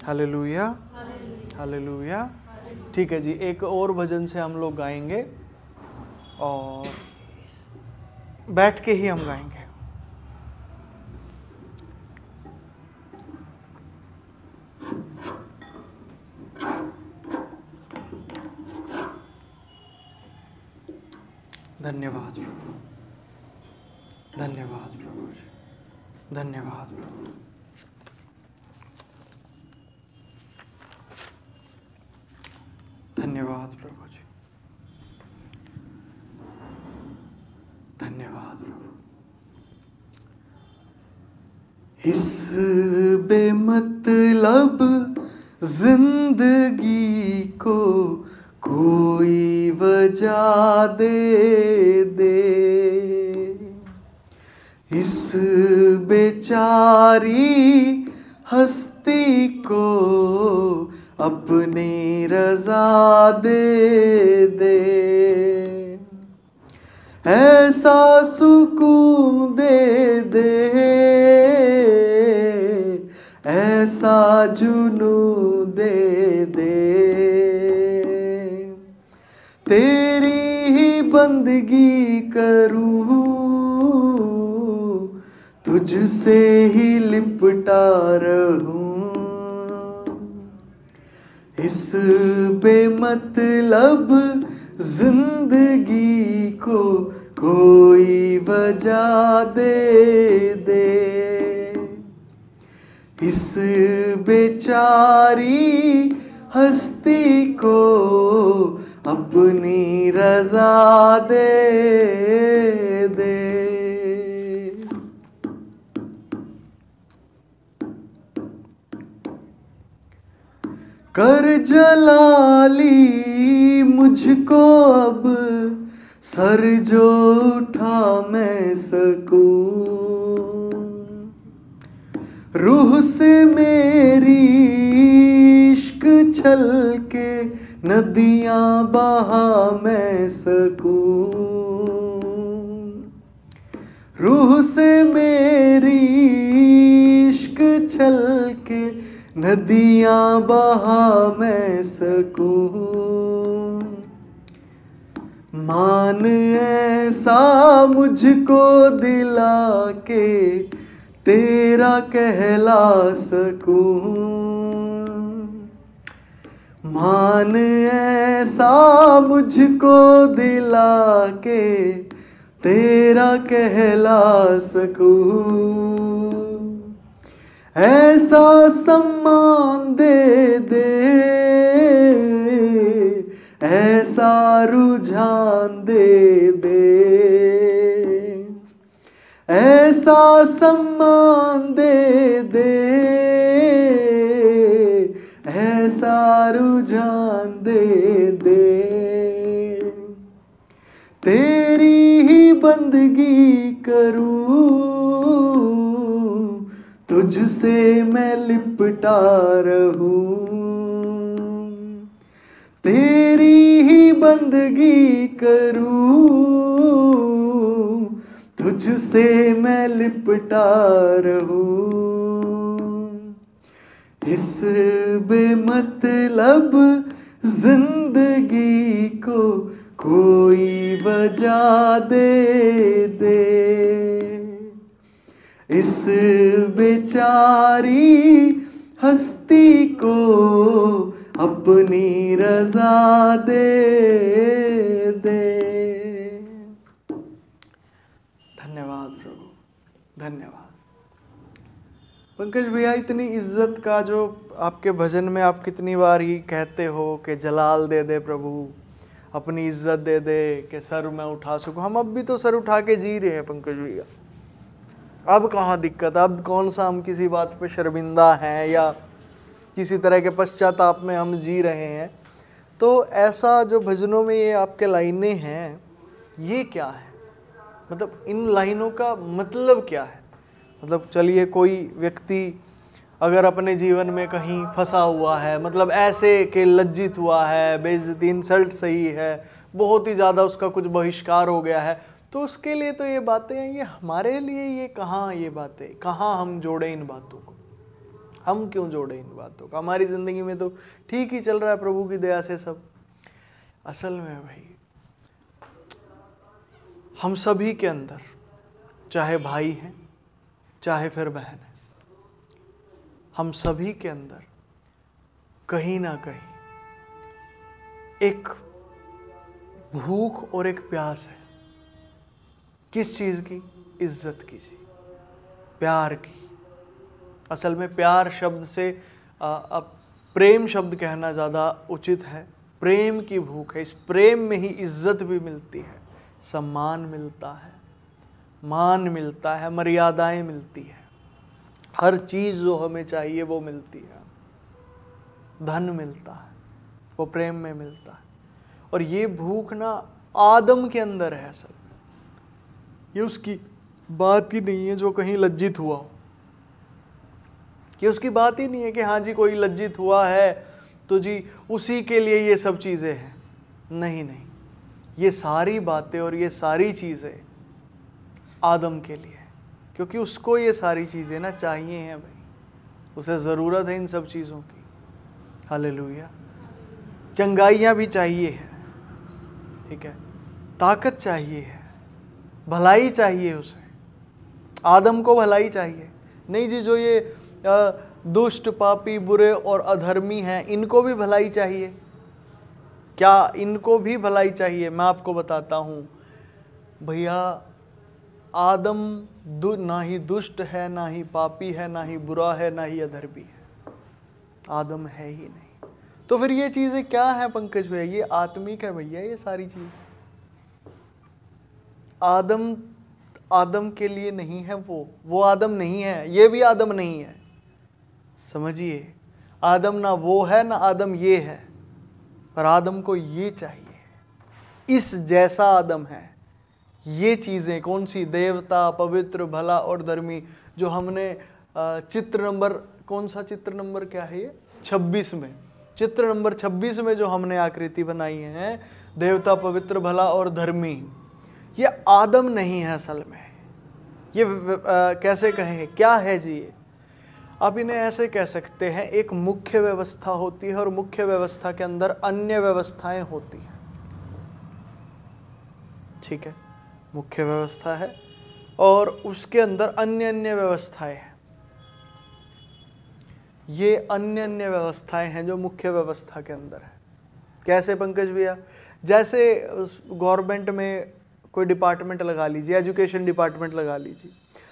Hallelujah, हालेलुया। ठीक है जी, एक और भजन से हम लोग गाएंगे और बैठ के ही हम गाएंगे। धन्यवाद प्रभु, धन्यवाद प्रभु जी, धन्यवाद प्रभु। धन्यवाद प्रभु जी, धन्यवाद प्रभु। इस बेमतलब जिंदगी को कोई वजह दे दे, इस बेचारी हस्ती को अपनी रजा दे दे, ऐसा सुकून दे दे, ऐसा जुनू दे दे, तेरी ही बंदगी करूं, तुझसे ही लिपटा रहूं, इस बेमतलब जिंदगी को कोई वजह दे दे, इस बेचारी हस्ती को अपनी रजा दे दे। कर जलाली मुझको अब, सर जो उठा मैं सकूं, रूह से मेरी इश्क छलके नदियां बहा मैं सकूं, रूह से मेरी इश्क छलके नदियां बहा मैं सकूं, मान ऐसा मुझको दिला के तेरा कहला सकूं, मान ऐसा मुझको दिला के तेरा कहला सकूं, ऐसा सम्मान दे दे, ऐसा रुझान दे दे, ऐसा सम्मान दे दे, ऐसा रुझान दे दे, तेरी ही बंदगी करूं, तुझसे मैं लिपटा रहूं, तेरी ही बंदगी करूं, तुझसे मैं लिपटा रहूं, इस बेमतलब जिंदगी को कोई वजह दे दे, इस बेचारी हस्ती को अपनी रजा दे दे। धन्यवाद प्रभु, धन्यवाद। पंकज भैया, इतनी इज्जत का जो आपके भजन में आप कितनी बार ही कहते हो कि जलाल दे दे प्रभु, अपनी इज्जत दे दे कि सर मैं उठा सकूं। हम अब भी तो सर उठा के जी रहे हैं पंकज भैया, अब कहाँ दिक्कत, अब कौन सा हम किसी बात पे शर्मिंदा हैं या किसी तरह के पश्चाताप में हम जी रहे हैं। तो ऐसा जो भजनों में ये आपके लाइनें हैं, ये क्या है? मतलब इन लाइनों का मतलब क्या है? मतलब चलिए, कोई व्यक्ति अगर अपने जीवन में कहीं फंसा हुआ है, मतलब ऐसे कि लज्जित हुआ है, बेइज्जती, इंसल्ट सही है, बहुत ही ज़्यादा उसका कुछ बहिष्कार हो गया है, तो उसके लिए तो ये बातें हैं। ये हमारे लिए ये कहाँ, ये बातें कहाँ हम जोड़ें इन बातों को? हम क्यों जोड़े इन बातों का? हमारी ज़िंदगी में तो ठीक ही चल रहा है प्रभु की दया से सब। असल में भाई हम सभी के अंदर, चाहे भाई हैं चाहे फिर बहन है, हम सभी के अंदर कहीं ना कहीं एक भूख और एक प्यास है। किस चीज़ की? इज्जत की जी, प्यार की। असल में प्यार शब्द से अब प्रेम शब्द कहना ज़्यादा उचित है। प्रेम की भूख है। इस प्रेम में ही इज्जत भी मिलती है, सम्मान मिलता है, मान मिलता है, मर्यादाएं मिलती है, हर चीज़ जो हमें चाहिए वो मिलती है, धन मिलता है, वो प्रेम में मिलता है। और ये भूख ना आदम के अंदर है असल में। ये उसकी बात ही नहीं है जो कहीं लज्जित हुआ हो। ये उसकी बात ही नहीं है कि हाँ जी कोई लज्जित हुआ है तो जी उसी के लिए ये सब चीज़ें हैं। नहीं नहीं, ये सारी बातें और ये सारी चीज़ें आदम के लिए, क्योंकि उसको ये सारी चीज़ें ना चाहिए हैं भाई, उसे ज़रूरत है इन सब चीज़ों की। हालेलुया। चंगाइयाँ भी चाहिए है, ठीक है, ताकत चाहिए है, भलाई चाहिए उसे। आदम को भलाई चाहिए। नहीं जी जो ये दुष्ट, पापी, बुरे और अधर्मी हैं, इनको भी भलाई चाहिए। क्या इनको भी भलाई चाहिए? मैं आपको बताता हूँ भैया, आदम ना ही दुष्ट है, ना ही पापी है, ना ही बुरा है, ना ही अधर्मी है। आदम है ही नहीं। तो फिर ये चीज़ें क्या है पंकज भैया? ये आत्मिक है भैया, ये सारी चीज़ें। आदम के लिए नहीं है, वो आदम नहीं है, ये भी आदम नहीं है। समझिए, आदम ना वो है ना आदम ये है, पर आदम को ये चाहिए। इस जैसा आदम है। ये चीज़ें कौन सी? देवता, पवित्र, भला और धर्मी, जो हमने चित्र नंबर, कौन सा चित्र नंबर क्या है ये? 26 में, चित्र नंबर 26 में जो हमने आकृति बनाई है, देवता, पवित्र, भला और धर्मी, ये आदम नहीं है असल में। ये कैसे कहें, क्या है जी ये? आप इन्हें ऐसे कह सकते हैं, एक मुख्य व्यवस्था होती है और मुख्य व्यवस्था के अंदर अन्य व्यवस्थाएं होती हैं। ठीक है, मुख्य व्यवस्था है और उसके अंदर अन्य अन्य व्यवस्थाएं हैं। ये अन्य अन्य व्यवस्थाएं हैं जो मुख्य व्यवस्था के अंदर है। कैसे पंकज भैया? जैसे गवर्नमेंट में कोई डिपार्टमेंट लगा लीजिए, एजुकेशन डिपार्टमेंट लगा लीजिए।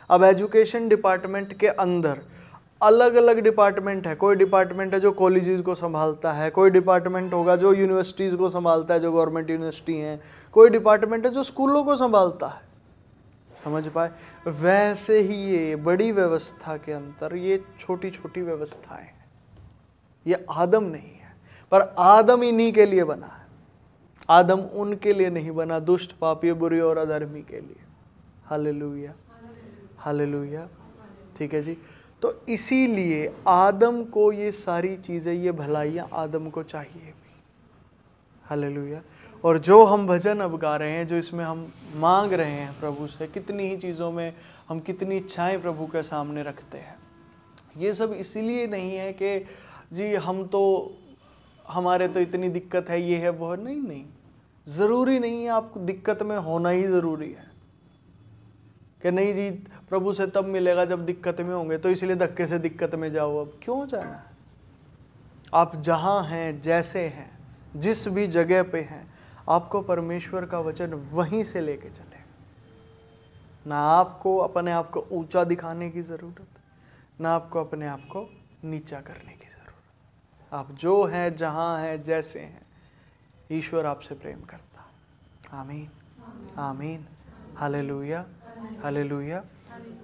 अब एजुकेशन डिपार्टमेंट के अंदर अलग अलग डिपार्टमेंट है। कोई डिपार्टमेंट है जो कॉलेजेस को संभालता है, कोई डिपार्टमेंट होगा जो यूनिवर्सिटीज़ को संभालता है, जो गवर्नमेंट यूनिवर्सिटी हैं, कोई डिपार्टमेंट है जो स्कूलों को संभालता है। समझ पाए? वैसे ही ये बड़ी व्यवस्था के अंदर ये छोटी छोटी व्यवस्थाएं हैं। ये आदम नहीं है, पर आदम इन्हीं के लिए बना है। आदम उनके लिए नहीं बना, दुष्ट, पापी, बुरी और अधर्मी के लिए। हालेलुया, हालेलुया। ठीक है जी। तो इसीलिए आदम को ये सारी चीज़ें, ये भलाइयाँ आदम को चाहिए भी। हालेलुया। और जो हम भजन अब गा रहे हैं, जो इसमें हम मांग रहे हैं प्रभु से, कितनी ही चीज़ों में हम कितनी इच्छाएं प्रभु के सामने रखते हैं। ये सब इसीलिए नहीं है कि जी हम तो, हमारे तो इतनी दिक्कत है, ये है वो है। नहीं नहीं, ज़रूरी नहीं है आपको दिक्कत में होना ही ज़रूरी है कि नहीं जी प्रभु से तब मिलेगा जब दिक्कत में होंगे, तो इसलिए धक्के से दिक्कत में जाओ। अब क्यों जाना है? आप जहाँ हैं, जैसे हैं, जिस भी जगह पे हैं, आपको परमेश्वर का वचन वहीं से लेके चले। ना आपको अपने आप को ऊंचा दिखाने की ज़रूरत, ना आपको अपने आप को नीचा करने की ज़रूरत। आप जो हैं, जहाँ हैं, जैसे हैं, ईश्वर आपसे प्रेम करता है। आमीन, आमीन, हालेलुया, हालेलुया।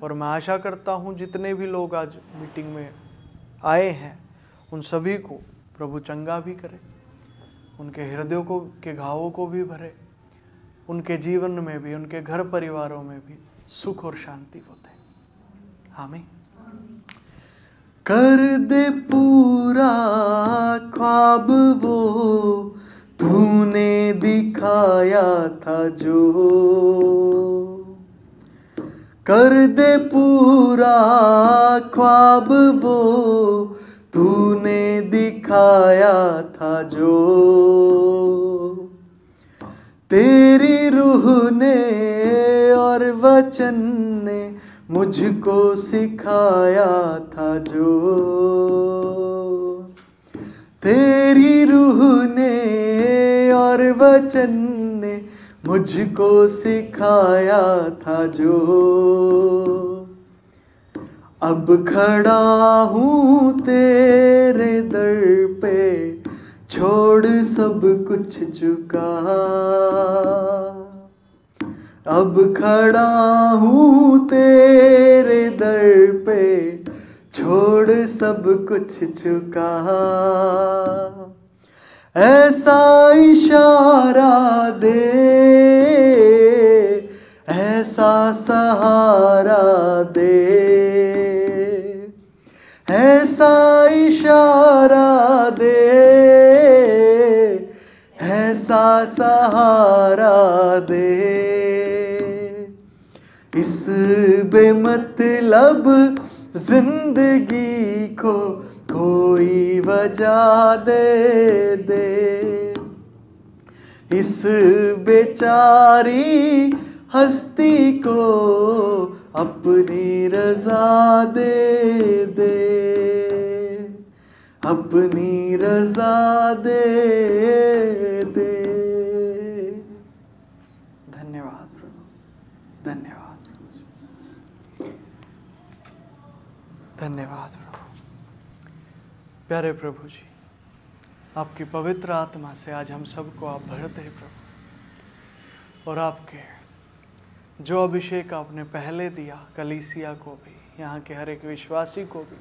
और मैं आशा करता हूँ जितने भी लोग आज मीटिंग में आए हैं, उन सभी को प्रभु चंगा भी करे, उनके हृदयों को के घावों को भी भरे, उनके जीवन में भी, उनके घर परिवारों में भी सुख और शांति वो दे। आमीन। कर दे पूरा ख्वाब वो तूने दिखाया था जो, कर दे पूरा ख्वाब वो तूने दिखाया था जो, तेरी रूह ने और वचन ने मुझको सिखाया था जो, तेरी रूह ने और वचन ने मुझको सिखाया था जो, अब खड़ा हूँ तेरे दर पे छोड़ सब कुछ चुका, अब खड़ा हूँ तेरे दर पे छोड़ सब कुछ चुका, ऐसा इशारा दे, ऐसा सहारा दे, ऐसा इशारा दे, ऐसा सहारा दे, इस बेमतलब जिंदगी को कोई वजह दे दे, इस बेचारी हस्ती को अपनी रजा दे दे, अपनी रजा दे दे। धन्यवाद प्रभु, धन्यवाद प्रभु, धन्यवाद प्रभु। प्यारे प्रभु जी, आपकी पवित्र आत्मा से आज हम सबको आप भरते हैं प्रभु, और आपके जो अभिषेक आपने पहले दिया कलीसिया को भी, यहाँ के हर एक विश्वासी को भी,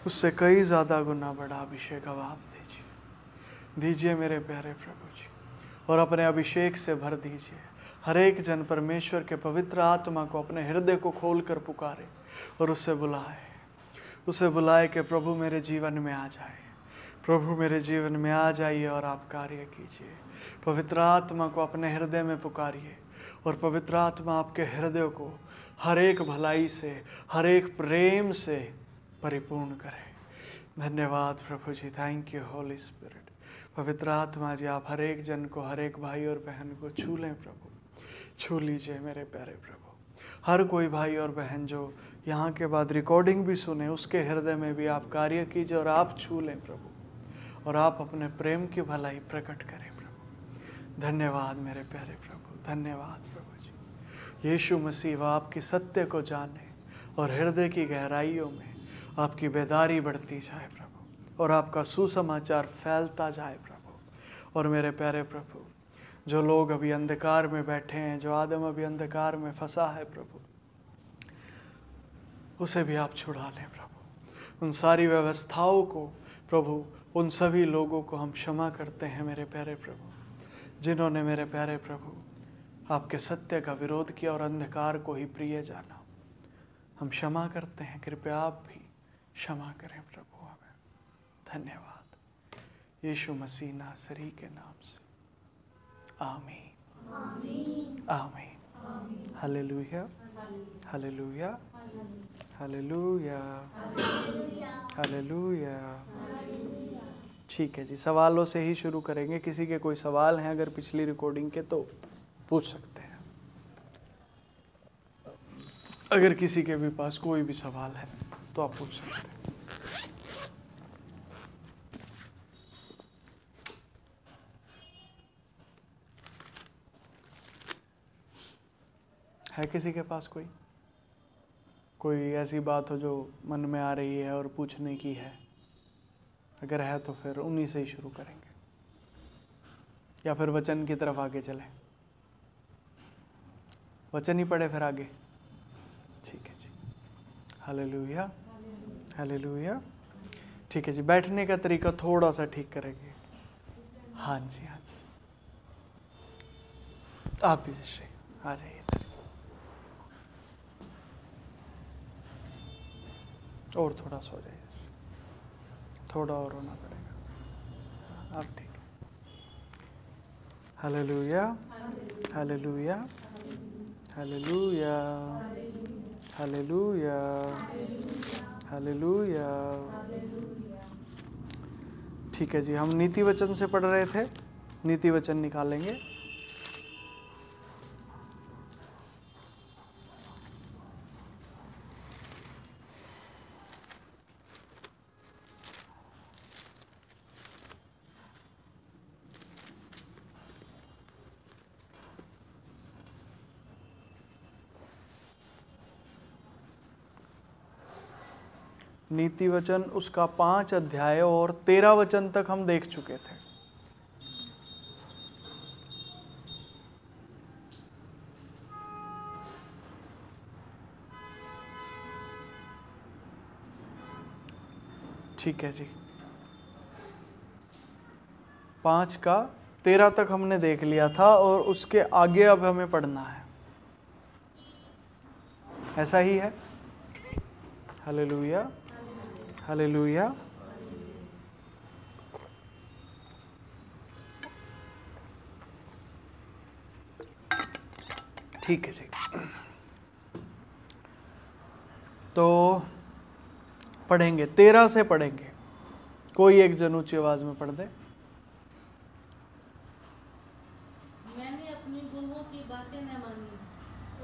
उससे कई ज़्यादा गुना बड़ा अभिषेक अब आप दीजिए मेरे प्यारे प्रभु जी, और अपने अभिषेक से भर दीजिए। हर एक जन परमेश्वर के पवित्र आत्मा को अपने हृदय को खोल कर पुकारे और उसे बुलाए कि प्रभु मेरे जीवन में आ जाए, प्रभु मेरे जीवन में आ जाइए और आप कार्य कीजिए। पवित्र आत्मा को अपने हृदय में पुकारिए और पवित्र आत्मा आपके हृदय को हर एक भलाई से, हर एक प्रेम से परिपूर्ण करे। धन्यवाद प्रभु जी, थैंक यू होली स्पिरिट। पवित्र आत्मा जी, आप हर एक जन को, हर एक भाई और बहन को छू लें प्रभु, छू लीजिए मेरे प्यारे प्रभु। हर कोई भाई और बहन जो यहाँ के बाद रिकॉर्डिंग भी सुने, उसके हृदय में भी आप कार्य कीजिए और आप छू लें प्रभु, और आप अपने प्रेम की भलाई प्रकट करें प्रभु। धन्यवाद मेरे प्यारे प्रभु, धन्यवाद प्रभु जी। यीशु मसीह आपकी सत्य को जाने और हृदय की गहराइयों में आपकी बेदारी बढ़ती जाए प्रभु, और आपका सुसमाचार फैलता जाए प्रभु। और मेरे प्यारे प्रभु, जो लोग अभी अंधकार में बैठे हैं, जो आदम अभी अंधकार में फंसा है प्रभु, उसे भी आप छुड़ा लें प्रभु। उन सारी व्यवस्थाओं को प्रभु, उन सभी लोगों को हम क्षमा करते हैं मेरे प्यारे प्रभु, जिन्होंने मेरे प्यारे प्रभु आपके सत्य का विरोध किया और अंधकार को ही प्रिय जाना। हम क्षमा करते हैं, कृपया आप भी क्षमा करें प्रभु हमें। धन्यवाद यीशु मसीह नासरी के नाम से, आमीन, आमीन। हालेलुया, हालेलुया, हालेलुया, हालेलुया। ठीक है जी, सवालों से ही शुरू करेंगे। किसी के कोई सवाल हैं अगर पिछली रिकॉर्डिंग के, तो पूछ सकते हैं। अगर किसी के भी पास कोई भी सवाल है तो आप पूछ सकते हैं। है किसी के पास कोई ऐसी बात हो जो मन में आ रही है और पूछने की है? अगर है तो फिर उन्हीं से ही शुरू करेंगे, या फिर वचन की तरफ आगे चलें। वचन ही पढ़े फिर आगे। ठीक है जी, हालेलुया, हालेलुया। ठीक है जी, बैठने का तरीका थोड़ा सा ठीक करेंगे। हाँ जी, हाँ जी, आप भी श्री आ जाइए इधर। और थोड़ा सो जाइए, थोड़ा और होना पड़ेगा। आप ठीक है। हालेलुया, हालेलुया, हालेलुया। हालेलुया, हालेलुया। ठीक है जी, हम नीति वचन से पढ़ रहे थे, नीति वचन निकालेंगे। नीति वचन उसका 5 अध्याय और 13 वचन तक हम देख चुके थे। ठीक है जी, 5 का 13 तक हमने देख लिया था और उसके आगे अब हमें पढ़ना है। ऐसा ही है। हालेलुया, हालेलुया। ठीक है जी, तो पढ़ेंगे, 13 से पढ़ेंगे। कोई एक जन ऊंची आवाज में पढ़ दे। मैंने अपनी गुरुओं की बातें न मानी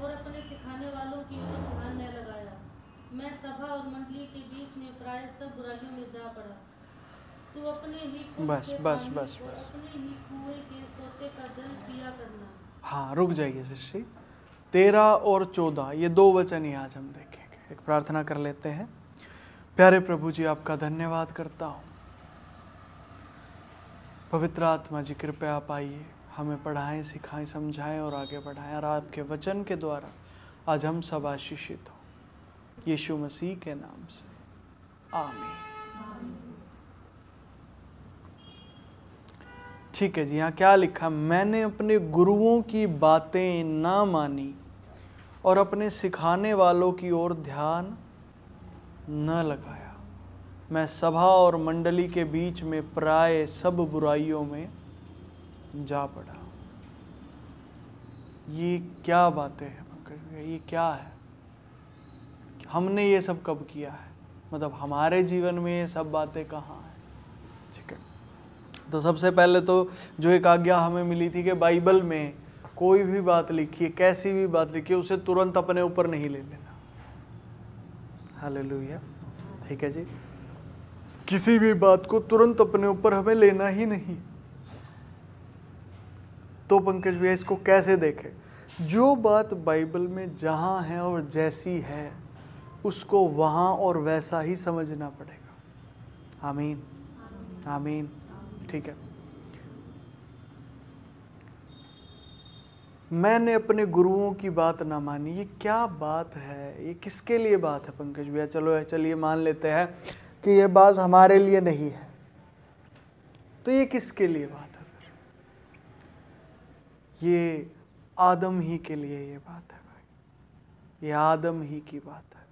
और अपने सिखाने वालों की ओर ध्यान न लगाया। मैं सभा और मंडली के बीच में प्राय सब बुराइयों में जा पड़ा। तू अपने ही कुंड बस से बस पानी बस और बस, अपने ही कुएं के सोते का जल पिया करना। हाँ रुक जाइए शिष्य। 13 और 14 ये 2 वचन ही आज हम देखेंगे। एक प्रार्थना कर लेते हैं। प्यारे प्रभु जी, आपका धन्यवाद करता हूँ। पवित्र आत्मा जी, कृपया आप आइए, हमें पढ़ाएं, सिखाएं, समझाएं और आगे बढ़ाएं, और आपके वचन के द्वारा आज हम सब आशीषित हों, यीशु मसीह के नाम से, आमीन। ठीक है जी, यहाँ क्या लिखा? मैंने अपने गुरुओं की बातें ना मानी और अपने सिखाने वालों की ओर ध्यान न लगाया। मैं सभा और मंडली के बीच में प्राय सब बुराइयों में जा पड़ा। ये क्या बातें हैं पंकज भैया? ये क्या है? हमने ये सब कब किया है? मतलब हमारे जीवन में ये सब बातें कहाँ हैं? ठीक है, तो सबसे पहले तो जो एक आज्ञा हमें मिली थी कि बाइबल में कोई भी बात लिखी है, कैसी भी बात लिखी है, उसे तुरंत अपने ऊपर नहीं ले लेना। हालेलुया। ठीक है जी, किसी भी बात को तुरंत अपने ऊपर हमें लेना ही नहीं। तो पंकज भैया इसको कैसे देखें? जो बात बाइबल में जहाँ है और जैसी है उसको वहाँ और वैसा ही समझना पड़ेगा। आमीन, आमीन। ठीक है, मैंने अपने गुरुओं की बात ना मानी। ये क्या बात है? ये किसके लिए बात है पंकज भैया? चलिए मान लेते हैं कि ये बात हमारे लिए नहीं है, तो ये किसके लिए बात है फिर? ये आदम ही के लिए ये बात है भाई, ये आदम ही की बात है।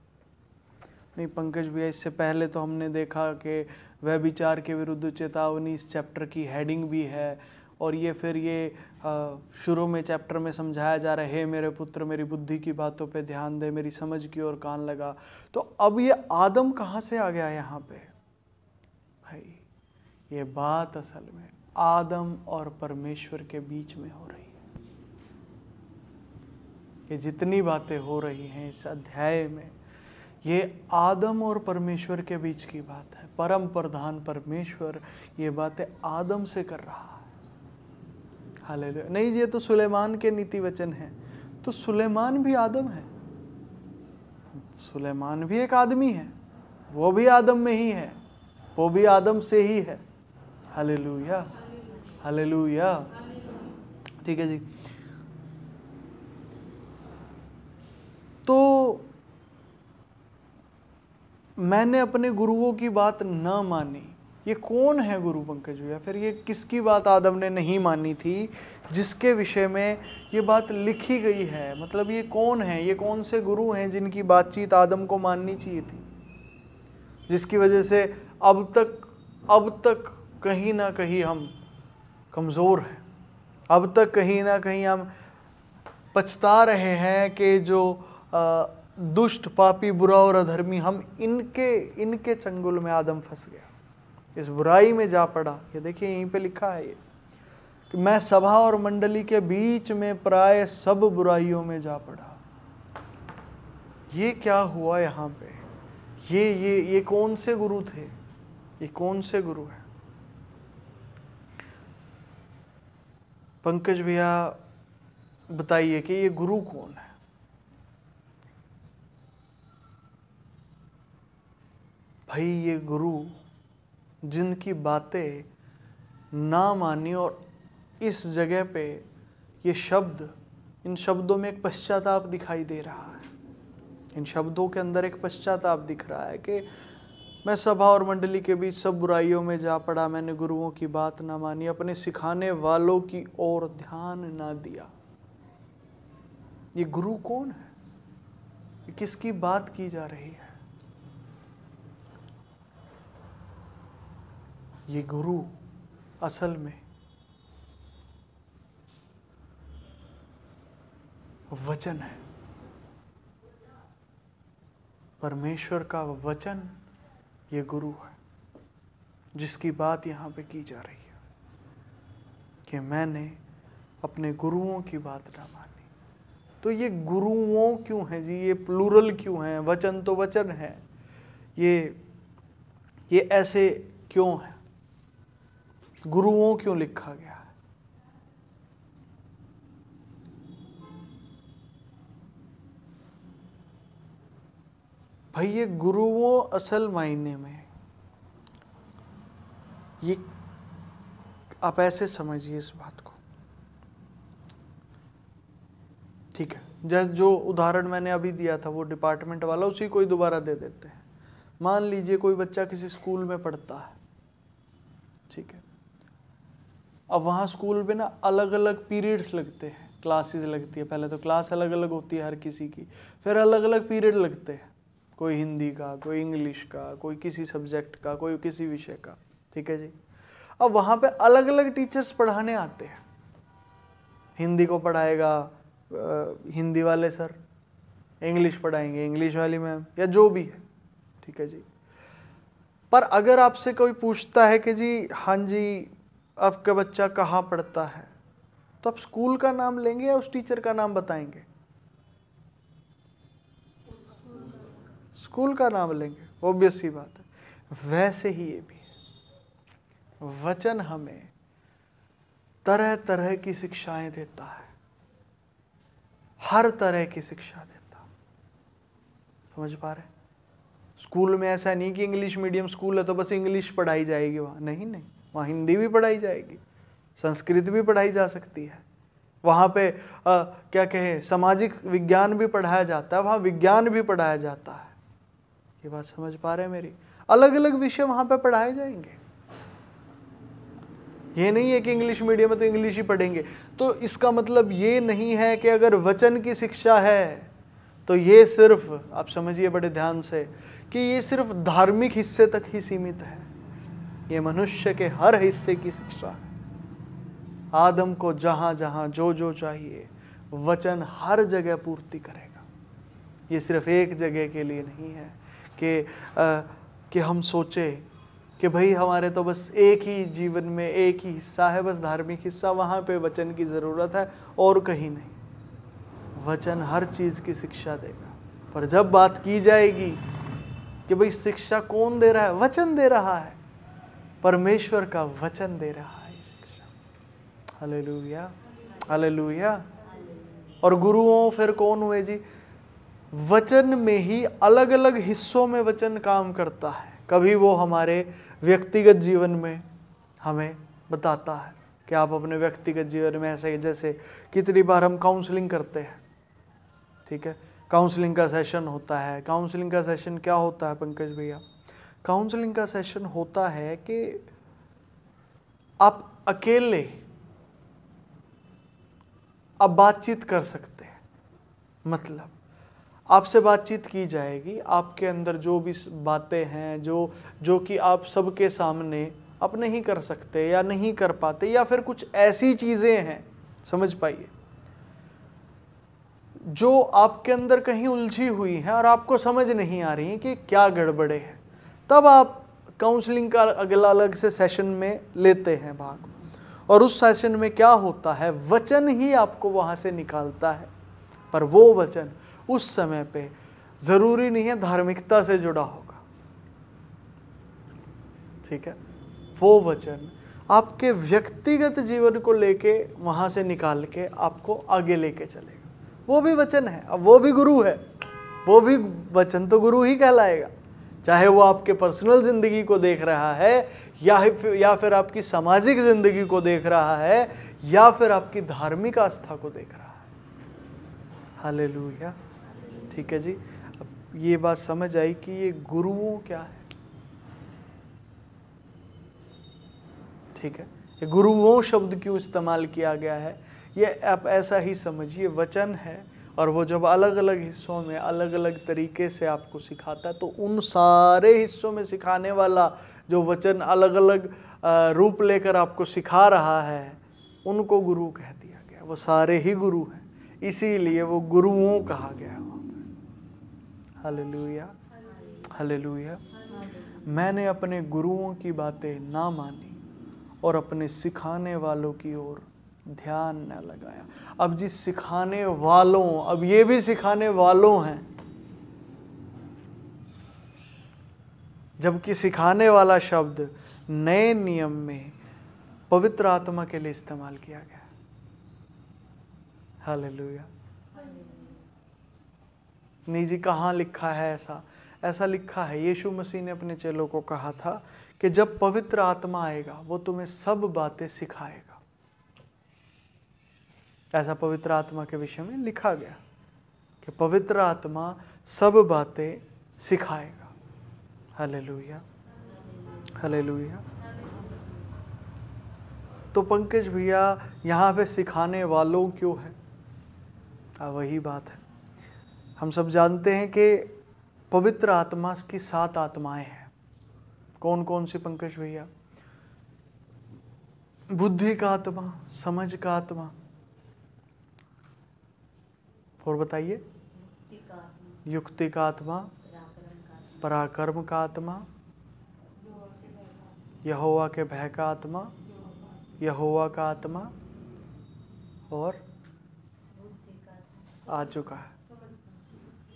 नहीं पंकज भैया, इससे पहले तो हमने देखा कि व्यभिचार के विरुद्ध चेतावनी इस चैप्टर की हेडिंग भी है, और ये फिर ये शुरू में चैप्टर में समझाया जा रहा है, हे मेरे पुत्र मेरी बुद्धि की बातों पे ध्यान दे, मेरी समझ की ओर कान लगा। तो अब ये आदम कहाँ से आ गया यहाँ पे भाई? ये बात असल में आदम और परमेश्वर के बीच में हो रही है। ये जितनी बातें हो रही हैं इस अध्याय में, ये आदम और परमेश्वर के बीच की बात है। परम प्रधान परमेश्वर ये बातें आदम से कर रहा है। हालेलुया। नहीं जी, ये तो सुलेमान के नीति वचन हैं। तो सुलेमान भी आदम है, सुलेमान भी एक आदमी है, वो भी आदम में ही है, वो भी आदम से ही है। हालेलुया, हालेलुया। ठीक है जी, तो मैंने अपने गुरुओं की बात न मानी। ये कौन है गुरु पंकज भैया? फिर ये किसकी बात आदम ने नहीं मानी थी जिसके विषय में ये बात लिखी गई है? मतलब ये कौन है? ये कौन से गुरु हैं जिनकी बातचीत आदम को माननी चाहिए थी, जिसकी वजह से अब तक कहीं ना कहीं हम कमज़ोर हैं, अब तक कहीं ना कहीं हम पछता रहे हैं कि जो दुष्ट, पापी, बुरा और अधर्मी, हम इनके चंगुल में आदम फंस गया, इस बुराई में जा पड़ा। ये देखिए यहीं पे लिखा है ये कि मैं सभा और मंडली के बीच में प्राय सब बुराइयों में जा पड़ा। ये क्या हुआ यहाँ पे? ये कौन से गुरु थे? ये कौन से गुरु हैं? पंकज भैया बताइए कि ये गुरु कौन है? भाई ये गुरु जिनकी बातें ना मानी, और इस जगह पे ये शब्द, इन शब्दों में एक पश्चाताप दिखाई दे रहा है। इन शब्दों के अंदर एक पश्चाताप दिख रहा है कि मैं सभा और मंडली के बीच सब बुराइयों में जा पड़ा, मैंने गुरुओं की बात ना मानी, अपने सिखाने वालों की ओर ध्यान ना दिया। ये गुरु कौन है? ये किसकी बात की जा रही है? ये गुरु असल में वचन है, परमेश्वर का वचन ये गुरु है, जिसकी बात यहाँ पे की जा रही है कि मैंने अपने गुरुओं की बात ना मानी। तो ये गुरुओं क्यों है जी? ये प्लूरल क्यों है? वचन तो वचन है, ये ऐसे क्यों है? गुरुओं क्यों लिखा गया है? भाई ये गुरुओं असल मायने में, ये आप ऐसे समझिए इस बात को, ठीक है? जो उदाहरण मैंने अभी दिया था वो डिपार्टमेंट वाला, उसी को ही दोबारा दे देते हैं। मान लीजिए कोई बच्चा किसी स्कूल में पढ़ता है, ठीक है? अब वहाँ स्कूल में ना अलग अलग पीरियड्स लगते हैं, क्लासेस लगती है। पहले तो क्लास अलग अलग होती है हर किसी की, फिर अलग अलग पीरियड लगते हैं, कोई हिंदी का, कोई इंग्लिश का, कोई किसी सब्जेक्ट का, कोई किसी विषय का, ठीक है जी? अब वहाँ पे अलग अलग टीचर्स पढ़ाने आते हैं। हिंदी को पढ़ाएगा हिंदी वाले सर, इंग्लिश पढ़ाएंगे इंग्लिश वाली मैम, या जो भी है, ठीक है जी? पर अगर आपसे कोई पूछता है कि जी हाँ जी आपका बच्चा कहाँ पढ़ता है, तो आप स्कूल का नाम लेंगे या उस टीचर का नाम बताएंगे? स्कूल का नाम लेंगे, ऑब्वियस सी बात है। वैसे ही ये भी है, वचन हमें तरह तरह की शिक्षाएं देता है, हर तरह की शिक्षा देता। समझ पा रहे? स्कूल में ऐसा नहीं कि इंग्लिश मीडियम स्कूल है तो बस इंग्लिश पढ़ाई जाएगी वहाँ, नहीं, वहाँ हिंदी भी पढ़ाई जाएगी, संस्कृत भी पढ़ाई जा सकती है। वहाँ पे क्या कहे, सामाजिक विज्ञान भी पढ़ाया जाता है, वहाँ विज्ञान भी पढ़ाया जाता है। ये बात समझ पा रहे हैं मेरी? अलग अलग विषय वहाँ पे पढ़ाए जाएंगे। ये नहीं है कि इंग्लिश मीडियम में तो इंग्लिश ही पढ़ेंगे। तो इसका मतलब ये नहीं है कि अगर वचन की शिक्षा है तो ये सिर्फ, आप समझिए बड़े ध्यान से, कि ये सिर्फ धार्मिक हिस्से तक ही सीमित है। ये मनुष्य के हर हिस्से की शिक्षा है। आदम को जहाँ जहाँ जो जो चाहिए वचन हर जगह पूर्ति करेगा। ये सिर्फ एक जगह के लिए नहीं है कि हम सोचे कि भाई हमारे तो बस एक ही जीवन में एक ही हिस्सा है, बस धार्मिक हिस्सा, वहाँ पे वचन की ज़रूरत है और कहीं नहीं। वचन हर चीज़ की शिक्षा देगा। पर जब बात की जाएगी कि भाई शिक्षा कौन दे रहा है, वचन दे रहा है, परमेश्वर का वचन दे रहा है शिक्षा। Hallelujah, hallelujah. और गुरुओं फिर कौन हुए जी? वचन में ही अलग अलग हिस्सों में वचन काम करता है। कभी वो हमारे व्यक्तिगत जीवन में हमें बताता है कि आप अपने व्यक्तिगत जीवन में ऐसे, जैसे कितनी बार हम काउंसलिंग करते हैं, ठीक है? काउंसलिंग का सेशन होता है। काउंसलिंग का सेशन क्या होता है पंकज भैया? काउंसलिंग का सेशन होता है कि आप अकेले आप बातचीत कर सकते हैं। मतलब आपसे बातचीत की जाएगी, आपके अंदर जो भी बातें हैं जो कि आप सबके सामने आप नहीं कर सकते या नहीं कर पाते, या फिर कुछ ऐसी चीज़ें हैं, समझ पाइए, जो आपके अंदर कहीं उलझी हुई है और आपको समझ नहीं आ रही है कि क्या गड़बड़े है, तब आप काउंसलिंग का अगला अलग से सेशन में लेते हैं भाग। और उस सेशन में क्या होता है, वचन ही आपको वहाँ से निकालता है। पर वो वचन उस समय पे ज़रूरी नहीं है धार्मिकता से जुड़ा होगा, ठीक है। वो वचन आपके व्यक्तिगत जीवन को लेके वहाँ से निकाल के आपको आगे लेके चलेगा। वो भी वचन है, अब वो भी गुरु है, वो भी वचन तो गुरु ही कहलाएगा। चाहे वो आपके पर्सनल ज़िंदगी को देख रहा है या फिर आपकी सामाजिक ज़िंदगी को देख रहा है या फिर आपकी धार्मिक आस्था को देख रहा है। हालेलुया, ठीक है जी। अब ये बात समझ आई कि ये गुरुओं क्या है, ठीक है। ये गुरुओं शब्द क्यों इस्तेमाल किया गया है, ये आप ऐसा ही समझिए, वचन है। और वो जब अलग अलग हिस्सों में अलग अलग तरीके से आपको सिखाता है, तो उन सारे हिस्सों में सिखाने वाला जो वचन अलग अलग रूप लेकर आपको सिखा रहा है, उनको गुरु कह दिया गया। वो सारे ही गुरु हैं, इसीलिए वो गुरुओं कहा गया है। Hallelujah, hallelujah. मैंने अपने गुरुओं की बातें ना मानी और अपने सिखाने वालों की ओर ध्यान न लगाया। अब जिस सिखाने वालों, अब ये भी सिखाने वालों हैं, जबकि सिखाने वाला शब्द नए नियम में पवित्र आत्मा के लिए इस्तेमाल किया गया। हालेलुया। नहीं जी, कहाँ लिखा है ऐसा? ऐसा लिखा है, यीशु मसीह ने अपने चेलों को कहा था कि जब पवित्र आत्मा आएगा वो तुम्हें सब बातें सिखाएगा। ऐसा पवित्र आत्मा के विषय में लिखा गया कि पवित्र आत्मा सब बातें सिखाएगा। Hallelujah, hallelujah. तो पंकज भैया यहाँ पे सिखाने वालों क्यों है? वही बात है, हम सब जानते हैं कि पवित्र आत्मा की 7 आत्माएं हैं। कौन कौन सी पंकज भैया? बुद्धि का आत्मा, समझ का आत्मा, और बताइए, युक्ति का आत्मा, पराक्रम का आत्मा, यहोवा के भय का आत्मा, यहोवा का आत्मा, और आ चुका है,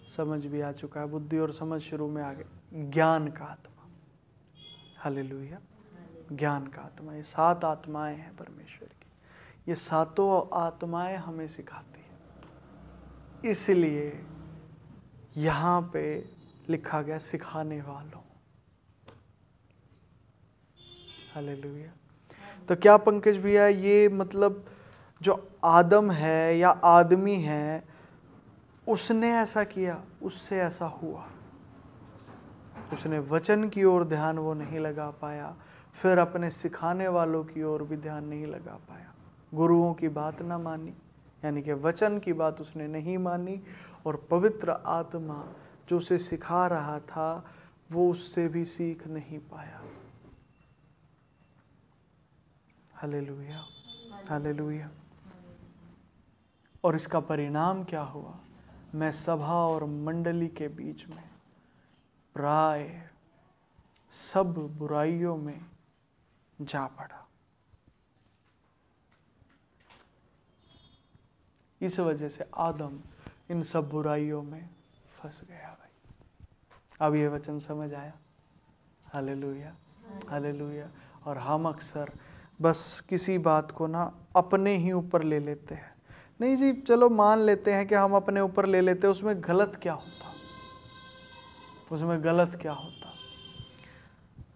समझ भी आ चुका है। बुद्धि और समझ शुरू में आ गए। ज्ञान का आत्मा, हालेलुया, ज्ञान का आत्मा। ये 7 आत्माएं हैं परमेश्वर की। ये 7 आत्माएं हमें सिखाती हैं, इसलिए यहाँ पे लिखा गया सिखाने वालों। हालेलुया। तो क्या पंकज भैया ये मतलब जो आदम है या आदमी है उसने ऐसा किया, उससे ऐसा हुआ? उसने वचन की ओर ध्यान वो नहीं लगा पाया, फिर अपने सिखाने वालों की ओर भी ध्यान नहीं लगा पाया। गुरुओं की बात ना मानी, यानी कि वचन की बात उसने नहीं मानी, और पवित्र आत्मा जो उसे सिखा रहा था वो उससे भी सीख नहीं पाया। Hallelujah, hallelujah. और इसका परिणाम क्या हुआ? मैं सभा और मंडली के बीच में प्राय सब बुराइयों में जा पड़ा। इस वजह से आदम इन सब बुराइयों में फंस गया। भाई अब ये वचन समझ आया? Hallelujah, hallelujah. और हम अक्सर बस किसी बात को ना अपने ही ऊपर ले लेते हैं। नहीं जी, चलो मान लेते हैं कि हम अपने ऊपर ले लेते हैं, उसमें गलत क्या होता? उसमें गलत क्या होता?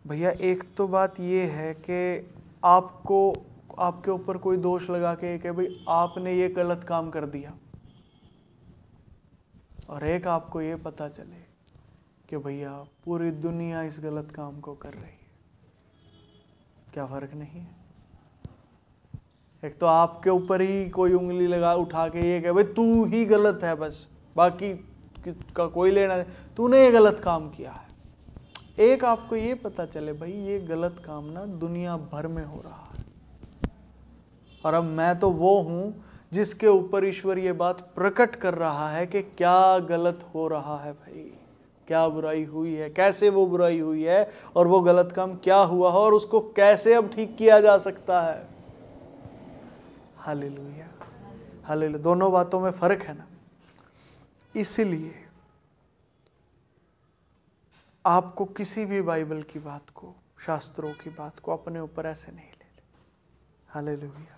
भैया एक तो बात ये है कि आपको आपके ऊपर कोई दोष लगा के कि भाई आपने ये गलत काम कर दिया, और एक आपको ये पता चले कि भैया पूरी दुनिया इस गलत काम को कर रही है। क्या फर्क नहीं है? एक तो आपके ऊपर ही कोई उंगली लगा उठा के ये कहे भाई तू ही गलत है, बस बाकी का कोई लेना नहीं, तूने ये गलत काम किया है। एक आपको ये पता चले भाई ये गलत काम ना दुनिया भर में हो रहा है, और अब मैं तो वो हूँ जिसके ऊपर ईश्वर ये बात प्रकट कर रहा है कि क्या गलत हो रहा है भाई, क्या बुराई हुई है, कैसे वो बुराई हुई है और वो गलत काम क्या हुआ है और उसको कैसे अब ठीक किया जा सकता है। Hallelujah, hallelujah. दोनों बातों में फर्क है ना। इसलिए आपको किसी भी बाइबल की बात को, शास्त्रों की बात को अपने ऊपर ऐसे नहीं ले ले। Hallelujah,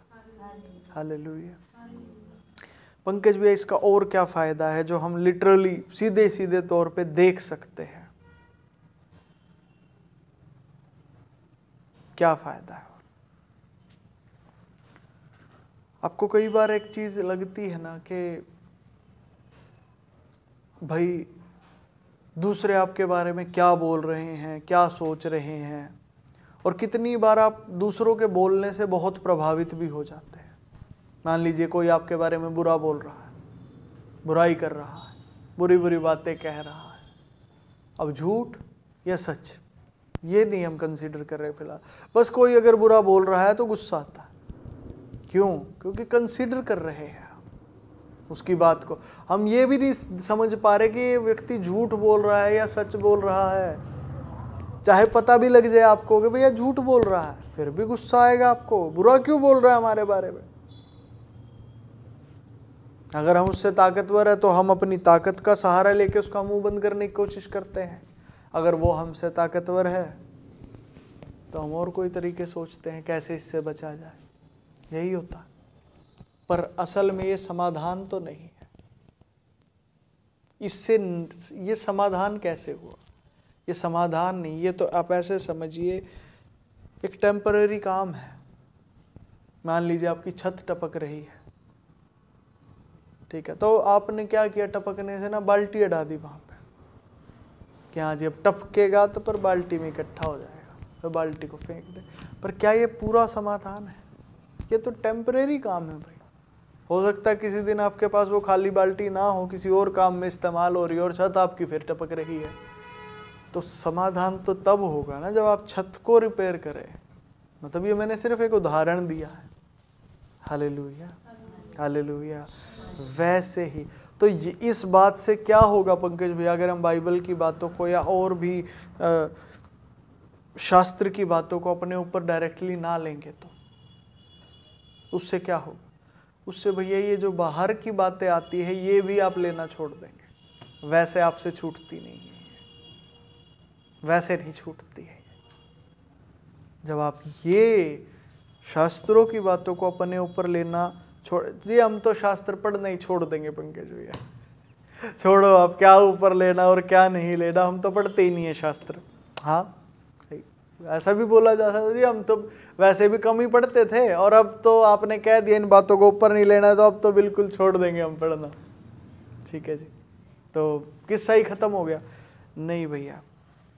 hallelujah. पंकज भैया, इसका और क्या फायदा है जो हम लिटरली सीधे सीधे तौर पे देख सकते हैं? क्या फायदा है? आपको कई बार एक चीज लगती है ना कि भाई दूसरे आपके बारे में क्या बोल रहे हैं, क्या सोच रहे हैं, और कितनी बार आप दूसरों के बोलने से बहुत प्रभावित भी हो जाते हैं। मान लीजिए कोई आपके बारे में बुरा बोल रहा है, बुराई कर रहा है, बुरी बुरी बातें कह रहा है। अब झूठ या सच ये नहीं हम कंसीडर कर रहे फिलहाल। बस कोई अगर बुरा बोल रहा है तो गुस्सा आता है। क्यों? क्योंकि कंसीडर कर रहे हैं उसकी बात को। हम ये भी नहीं समझ पा रहे कि ये व्यक्ति झूठ बोल रहा है या सच बोल रहा है। चाहे पता भी लग जाए आपको कि भैया झूठ बोल रहा है, फिर भी गुस्सा आएगा आपको, बुरा क्यों बोल रहा है हमारे बारे में। अगर हम उससे ताकतवर है तो हम अपनी ताकत का सहारा लेके उसका मुंह बंद करने की कोशिश करते हैं। अगर वो हमसे ताकतवर है तो हम और कोई तरीके सोचते हैं कैसे इससे बचा जाए। यही होता है। पर असल में ये समाधान तो नहीं है। इससे ये समाधान कैसे हुआ? ये समाधान नहीं, ये तो आप ऐसे समझिए एक टेम्पररी काम है। मान लीजिए आपकी छत टपक रही है, ठीक है, तो आपने क्या किया, टपकने से ना बाल्टी अड़ा दी वहां पे कि हाँ जी अब टपकेगा तो पर बाल्टी में इकट्ठा हो जाएगा, तो बाल्टी को फेंक दे। पर क्या ये पूरा समाधान है? ये तो टेम्परेरी काम है भाई। हो सकता है किसी दिन आपके पास वो खाली बाल्टी ना हो, किसी और काम में इस्तेमाल हो रही है और छत आपकी फिर टपक रही है। तो समाधान तो तब होगा ना जब आप छत को रिपेयर करें। मतलब ये मैंने सिर्फ एक उदाहरण दिया है। Hallelujah, hallelujah. वैसे ही तो इस बात से क्या होगा पंकज भैया, अगर हम बाइबल की बातों को या और भी शास्त्र की बातों को अपने ऊपर डायरेक्टली ना लेंगे तो उससे क्या होगा? उससे भैया ये जो बाहर की बातें आती है ये भी आप लेना छोड़ देंगे। वैसे आपसे छूटती नहीं है, वैसे नहीं छूटती है। जब आप ये शास्त्रों की बातों को अपने ऊपर लेना छोड़, जी हम तो शास्त्र पढ़ना ही छोड़ देंगे पंकज भैया, छोड़ो आप क्या ऊपर लेना और क्या नहीं लेना, हम तो पढ़ते ही नहीं है शास्त्र। हाँ ऐसा भी बोला जा सकता है जी, हम तो वैसे भी कम ही पढ़ते थे और अब तो आपने कह दिया इन बातों को ऊपर नहीं लेना है तो अब तो बिल्कुल छोड़ देंगे हम पढ़ना। ठीक है जी, तो किस्सा ही खत्म हो गया? नहीं भैया,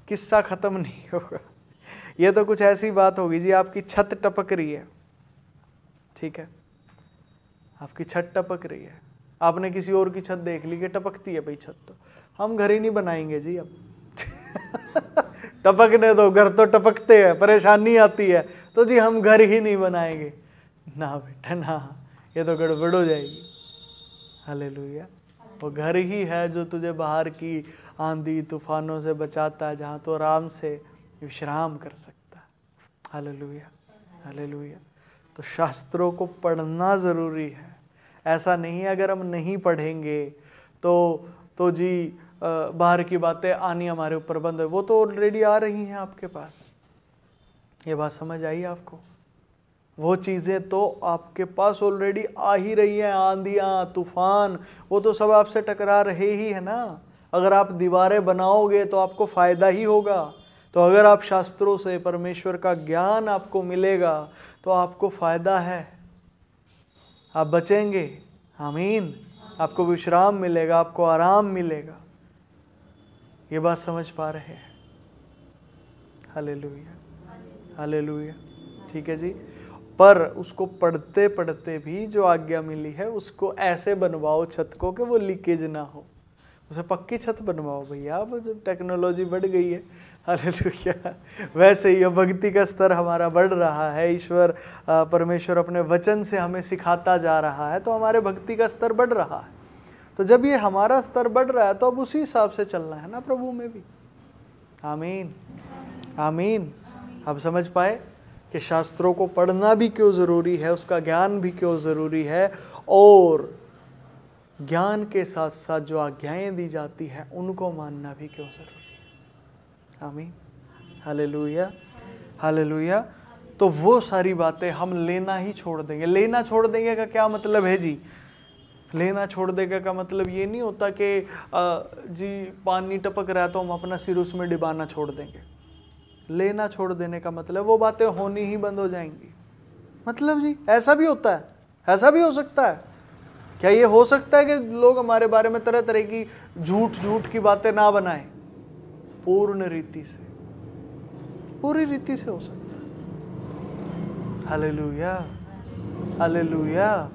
किस्सा खत्म नहीं होगा। ये तो कुछ ऐसी बात होगी जी, आपकी छत टपक रही है, ठीक है, आपकी छत टपक रही है, आपने किसी और की छत देख ली कि टपकती है भाई छत, तो हम घर ही नहीं बनाएंगे जी अब। टपकने दो, घर तो टपकते हैं, परेशानी आती है तो जी हम घर ही नहीं बनाएंगे। ना बेटा ना, ये तो गड़बड़ हो जाएगी। हालेलुया। वो घर ही है जो तुझे बाहर की आंधी तूफानों से बचाता है, जहाँ तो आराम से विश्राम कर सकता है। Hallelujah, hallelujah. तो शास्त्रों को पढ़ना ज़रूरी है। ऐसा नहीं है अगर हम नहीं पढ़ेंगे तो जी बाहर की बातें आनी हमारे ऊपर बंद है। वो तो ऑलरेडी आ रही हैं आपके पास। ये बात समझ आई आपको? वो चीज़ें तो आपके पास ऑलरेडी आ ही रही हैं, आंधियाँ तूफान वो तो सब आपसे टकरा रहे ही है ना। अगर आप दीवारें बनाओगे तो आपको फ़ायदा ही होगा। तो अगर आप शास्त्रों से परमेश्वर का ज्ञान आपको मिलेगा तो आपको फ़ायदा है, आप बचेंगे। आमीन। आपको विश्राम मिलेगा, आपको आराम मिलेगा। ये बात समझ पा रहे हैं? हालेलुया, हालेलुया। ठीक है जी। पर उसको पढ़ते पढ़ते भी जो आज्ञा मिली है उसको ऐसे बनवाओ छत को कि वो लीकेज ना हो। उसे पक्की छत बनवाओ भैया। अब जब टेक्नोलॉजी बढ़ गई है, हालेलुया, वैसे ही भक्ति का स्तर हमारा बढ़ रहा है। ईश्वर परमेश्वर अपने वचन से हमें सिखाता जा रहा है, तो हमारे भक्ति का स्तर बढ़ रहा है। तो जब ये हमारा स्तर बढ़ रहा है तो अब उसी हिसाब से चलना है ना प्रभु में भी। आमीन, आमीन। अब समझ पाए कि शास्त्रों को पढ़ना भी क्यों ज़रूरी है, उसका ज्ञान भी क्यों ज़रूरी है, और ज्ञान के साथ साथ जो आज्ञाएं दी जाती हैं उनको मानना भी क्यों ज़रूरी है। आमीन, हालेलुया, हालेलुया। तो वो सारी बातें हम लेना ही छोड़ देंगे। लेना छोड़ देंगे का क्या मतलब है जी? लेना छोड़ देगा का मतलब ये नहीं होता कि जी पानी टपक रहा है तो हम अपना सिर उसमें डिबाना छोड़ देंगे। लेना छोड़ देने का मतलब वो बातें होनी ही बंद हो जाएंगी। मतलब जी ऐसा भी होता है, ऐसा भी हो सकता है। क्या ये हो सकता है कि लोग हमारे बारे में तरह तरह की झूठ की बातें ना बनाएं? पूर्ण रीति से, पूरी रीति से हो सकता है। Hallelujah, hallelujah.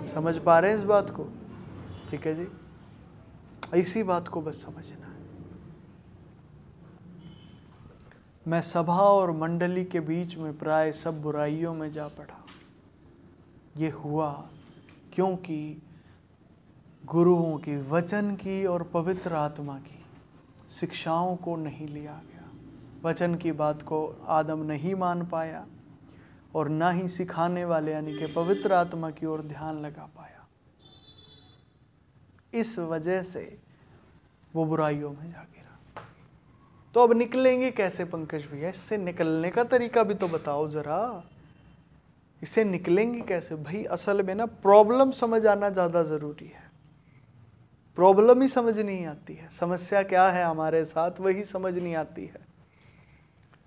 समझ पा रहे हैं इस बात को? ठीक है जी, इसी बात को बस समझना है। मैं सभा और मंडली के बीच में प्राय सब बुराइयों में जा पड़ा। ये हुआ क्योंकि गुरुओं की, वचन की और पवित्र आत्मा की शिक्षाओं को नहीं लिया गया। वचन की बात को आदम नहीं मान पाया और ना ही सिखाने वाले यानी कि पवित्र आत्मा की ओर ध्यान लगा पाया। इस वजह से वो बुराइयों में जा गिरा। तो अब निकलेंगे कैसे पंकज भैया? इससे निकलने का तरीका भी तो बताओ जरा। इससे निकलेंगे कैसे भाई? असल में ना प्रॉब्लम समझ आना ज़्यादा ज़रूरी है। प्रॉब्लम ही समझ नहीं आती है, समस्या क्या है हमारे साथ वही समझ नहीं आती है।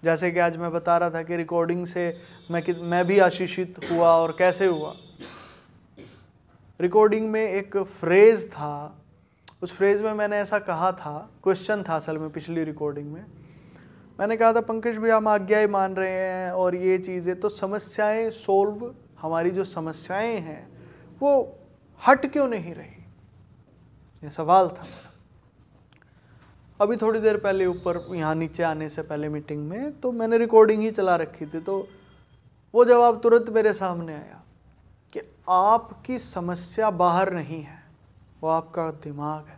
जैसे कि आज मैं बता रहा था कि रिकॉर्डिंग से मैं भी आशीषित हुआ। और कैसे हुआ? रिकॉर्डिंग में एक फ्रेज था, उस फ्रेज में मैंने ऐसा कहा था, क्वेश्चन था असल में पिछली रिकॉर्डिंग में। मैंने कहा था पंकज भैया हम आज्ञाएं मान रहे हैं और ये चीज़ें, तो समस्याएं सोल्व, हमारी जो समस्याएं हैं वो हट क्यों नहीं रही? ये सवाल था मेरा। अभी थोड़ी देर पहले ऊपर यहाँ नीचे आने से पहले मीटिंग में तो मैंने रिकॉर्डिंग ही चला रखी थी, तो वो जवाब तुरंत मेरे सामने आया कि आपकी समस्या बाहर नहीं है, वो आपका दिमाग है।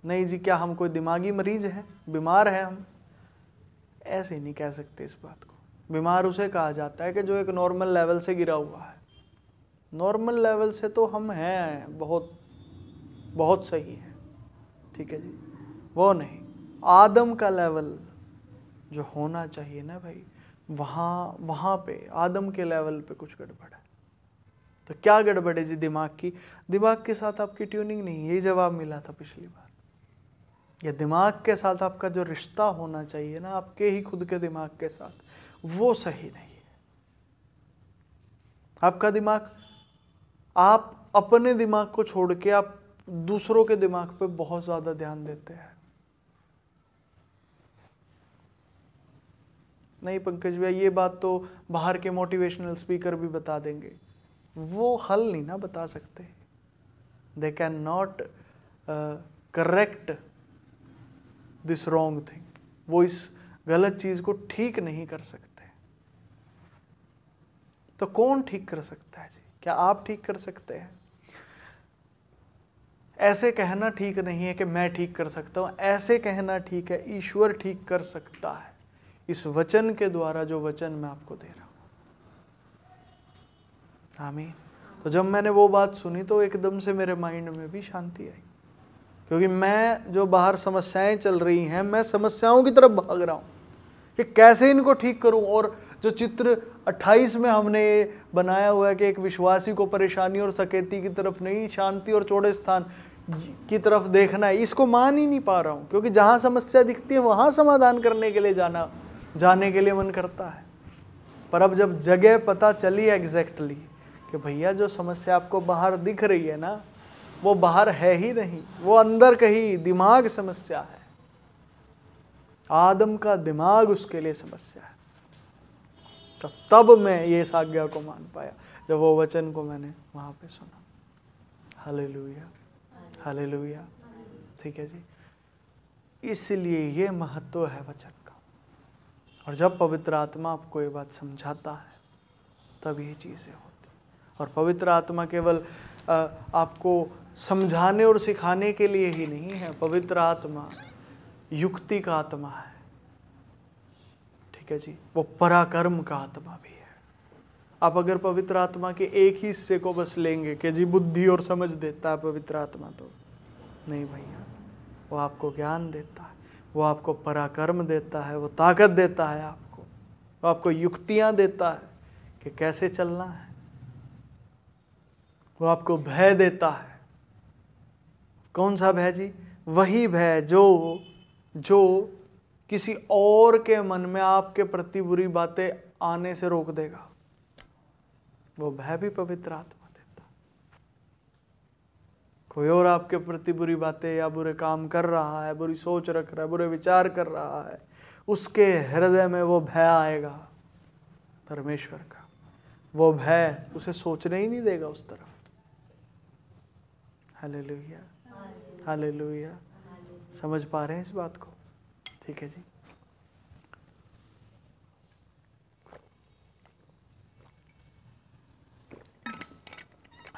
नहीं जी, क्या हम कोई दिमागी मरीज हैं, बीमार हैं हम? ऐसे नहीं कह सकते इस बात को। बीमार उसे कहा जाता है कि जो एक नॉर्मल लेवल से गिरा हुआ है। नॉर्मल लेवल से तो हम हैं बहुत बहुत सही है, ठीक है जी, वो नहीं। आदम का लेवल जो होना चाहिए ना भाई, वहाँ पे आदम के लेवल पे कुछ गड़बड़ है। तो क्या गड़बड़ है जी? दिमाग की। दिमाग के साथ आपकी ट्यूनिंग नहीं, यही जवाब मिला था पिछली बार। या दिमाग के साथ आपका जो रिश्ता होना चाहिए ना, आपके ही खुद के दिमाग के साथ, वो सही नहीं है। आपका दिमाग, आप अपने दिमाग को छोड़ के आप दूसरों के दिमाग पे बहुत ज़्यादा ध्यान देते हैं। नहीं पंकज भैया, ये बात तो बाहर के मोटिवेशनल स्पीकर भी बता देंगे। वो हल नहीं ना बता सकते। They can not correct this wrong thing. वो इस गलत चीज़ को ठीक नहीं कर सकते। तो कौन ठीक कर सकता है जी? क्या आप ठीक कर सकते हैं? ऐसे कहना ठीक नहीं है कि मैं ठीक कर सकता हूँ, ऐसे कहना ठीक है ईश्वर ठीक कर सकता है इस वचन के द्वारा, जो वचन मैं आपको दे रहा हूँ। आमीन। तो जब मैंने वो बात सुनी तो एकदम से मेरे माइंड में भी शांति आई, क्योंकि मैं जो बाहर समस्याएं चल रही हैं, मैं समस्याओं की तरफ भाग रहा हूँ कि कैसे इनको ठीक करूँ। और जो चित्र 28 में हमने बनाया हुआ है कि एक विश्वासी को परेशानी और सकेती की तरफ नहीं, शांति और चौड़े स्थान की तरफ देखना है, इसको मान ही नहीं पा रहा हूँ। क्योंकि जहाँ समस्या दिखती है वहाँ समाधान करने के लिए जाने के लिए मन करता है। पर अब जब जगह पता चली एग्जैक्टली कि भैया जो समस्या आपको बाहर दिख रही है ना, वो बाहर है ही नहीं, वो अंदर कहीं दिमाग समस्या है। आदम का दिमाग उसके लिए समस्या है। तो तब मैं ये इस आज्ञा को मान पाया, जब वो वचन को मैंने वहाँ पे सुना। हालेलुया, हालेलुया। ठीक है जी, इसलिए ये महत्व है वचन का। और जब पवित्र आत्मा आपको ये बात समझाता है तब ये चीज़ें होती। और पवित्र आत्मा केवल आपको समझाने और सिखाने के लिए ही नहीं है, पवित्र आत्मा युक्ति का आत्मा है। ठीक है जी, वो पराक्रम का आत्मा भी है। आप अगर पवित्र आत्मा के एक ही हिस्से को बस लेंगे कि जी बुद्धि और समझ देता है पवित्र आत्मा, तो नहीं भैया, वो आपको ज्ञान देता है, वो आपको पराक्रम देता है, वो ताकत देता है आपको, वो आपको युक्तियां देता है कि कैसे चलना है, वो आपको भय देता है। कौन सा भय जी? वही भय जो किसी और के मन में आपके प्रति बुरी बातें आने से रोक देगा। वो भय भी पवित्र आत्मा देता। कोई और आपके प्रति बुरी बातें या बुरे काम कर रहा है, बुरी सोच रख रहा है, बुरे विचार कर रहा है, उसके हृदय में वो भय आएगा परमेश्वर का। वो भय उसे सोचने ही नहीं देगा उस तरफ। Hallelujah, hallelujah. समझ पा रहे हैं इस बात को? ठीक है जी।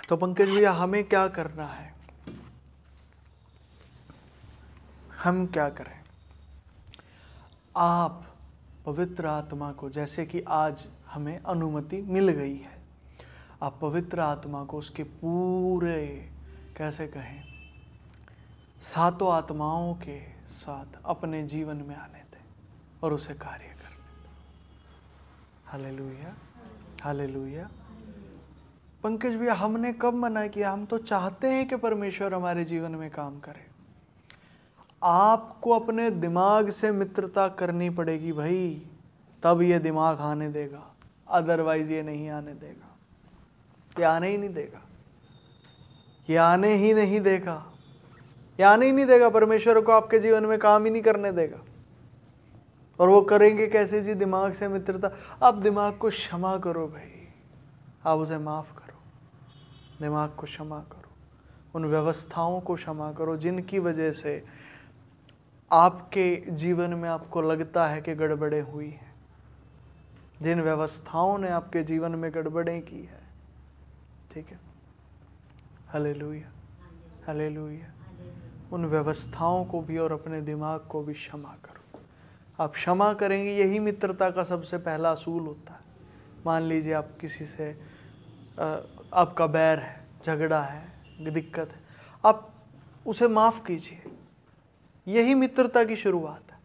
तो पंकज भैया, हमें क्या करना है? हम क्या करें? आप पवित्र आत्मा को, जैसे कि आज हमें अनुमति मिल गई है, आप पवित्र आत्मा को उसके पूरे, कैसे कहें, सातों आत्माओं के साथ अपने जीवन में आने दें और उसे कार्य करने दें। Hallelujah, hallelujah. पंकज भैया, हमने कब मना किया? हम तो चाहते हैं कि परमेश्वर हमारे जीवन में काम करे। आपको अपने दिमाग से मित्रता करनी पड़ेगी भाई, तब ये दिमाग आने देगा, अदरवाइज ये नहीं आने देगा। ये आने ही नहीं देगा, ये आने ही नहीं देगा, ये आने ही नहीं देगा। परमेश्वर को आपके जीवन में काम ही नहीं करने देगा। और वो करेंगे कैसे जी? दिमाग से मित्रता। आप दिमाग को क्षमा करो भाई, आप उसे माफ करो, दिमाग को क्षमा करो, उन व्यवस्थाओं को क्षमा करो जिनकी वजह से आपके जीवन में आपको लगता है कि गड़बड़े हुई हैं, जिन व्यवस्थाओं ने आपके जीवन में गड़बड़ें की है। ठीक है, हालेलुया, हालेलुया। उन व्यवस्थाओं को भी और अपने दिमाग को भी क्षमा करो। आप क्षमा करेंगे, यही मित्रता का सबसे पहला असूल होता है। मान लीजिए आप किसी से आपका बैर है, झगड़ा है, दिक्कत है, आप उसे माफ़ कीजिए, यही मित्रता की शुरुआत है।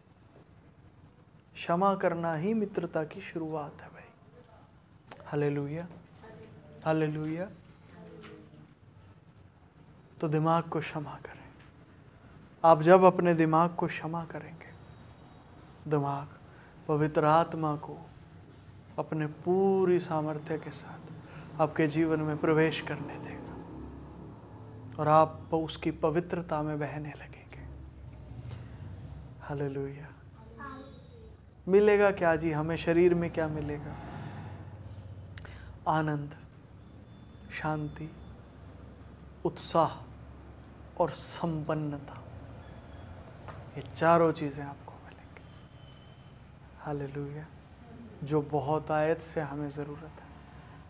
क्षमा करना ही मित्रता की शुरुआत है भाई। Hallelujah, hallelujah. तो दिमाग को क्षमा करें। आप जब अपने दिमाग को क्षमा करेंगे, दिमाग पवित्र आत्मा को अपने पूरी सामर्थ्य के साथ आपके जीवन में प्रवेश करने देगा और आप उसकी पवित्रता में बहने लगेंगे। हालेलुया। मिलेगा क्या जी हमें? शरीर में क्या मिलेगा? आनंद, शांति, उत्साह और संपन्नता। ये चारों चीज़ें आपको मिलेंगी। हालेलुया। जो बहुत आयत से हमें ज़रूरत है,